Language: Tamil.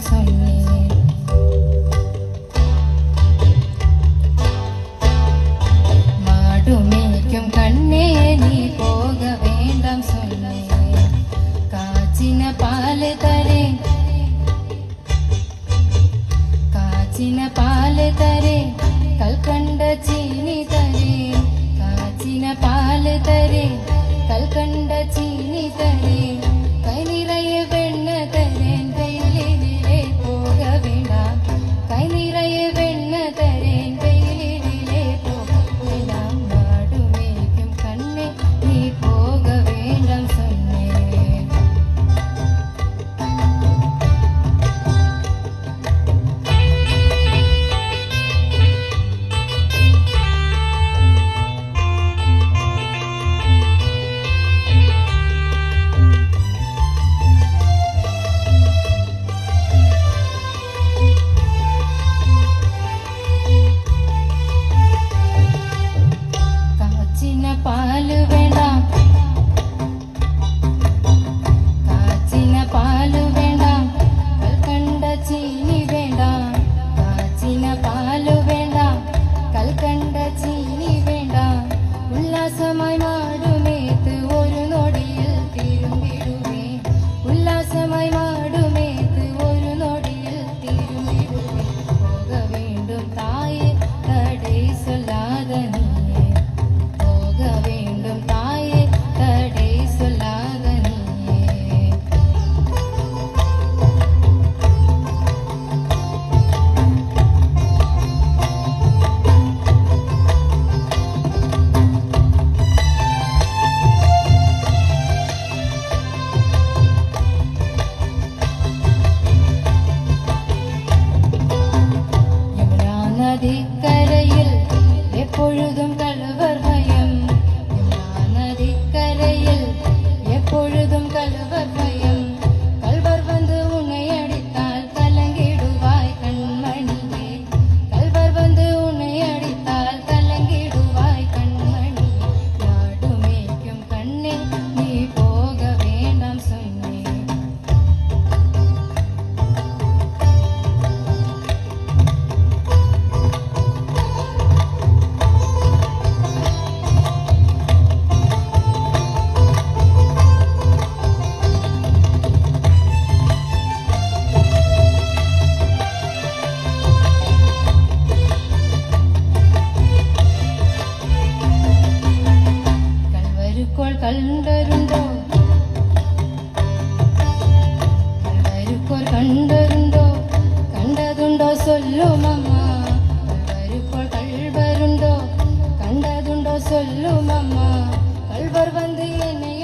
சொன்னேன். மாடு மேய்க்கும் கண்ணே நீ போக வேண்டாம் சொன்னேன். காய்ச்சின பால் தரேன், காய்ச்சின பால் தரேன், கல்கண்ட சீனி தரேன். காய்ச்சின பால் தரேன், கல்கண்ட சீனி தரேன். கை நிறைய வெண்ணெய் தரேன், வெயிலிலே போக வேண்டாம். கை நிறைய வெண்ணெய் தரேன், வெயிலிலே போக வேண்டாம். மாடு மேய்க்கும் கண்ணே நீ போக வேண்டாம் சொன்னேன். பால் வேண்டாம், காய்ச்சின பால் வேண்டாம், கல்கண்ட சீனி வேண்டாம். காய்ச்சின பால் வேண்டாம், கல்கண்ட சீனி வேண்டாம். உல்லாசமாய் மாடு மேய்த்து ஒரு நொடியில் திரும்பிடுவேன். உல்லாசமாய் மாடு மேய்த்து ஒரு நொடியில் திரும்பிடுவேன். போக வேண்டும் தாயே, தடை சொல்லாத நீயே. போக வேண்டும் தாயே, தடை சொல்லாத நீயே. யமுனா நதிக்கரையில் எப்பொழுதும் கழுவர் பயம். யமுனா நதிக்கரையில் எப்பொழுதும் கழுவர் பயம். கள்வர் வந்து உன்னை அடித்தால் கலங்கிடுவாய் கண்மணியே. கள்வர் வந்து உன்னை அடித்தால் கலங்கிடுவாய் கண்மணியே. மாடு மேய்க்கும் கண்ணே நீ போக வேண்டாம் சொன்னேன். கள்வருக்குள் கண்டருண்டோ, கள்வருக்குள் கண்டருண்டோ, கண்டதுண்டோ சொல்லும் அம்மா. கள்வருக்குள் கள்வருண்டோ, கண்டதுண்டோ சொல்லும் அம்மா. கள்வர் வந்து என்னை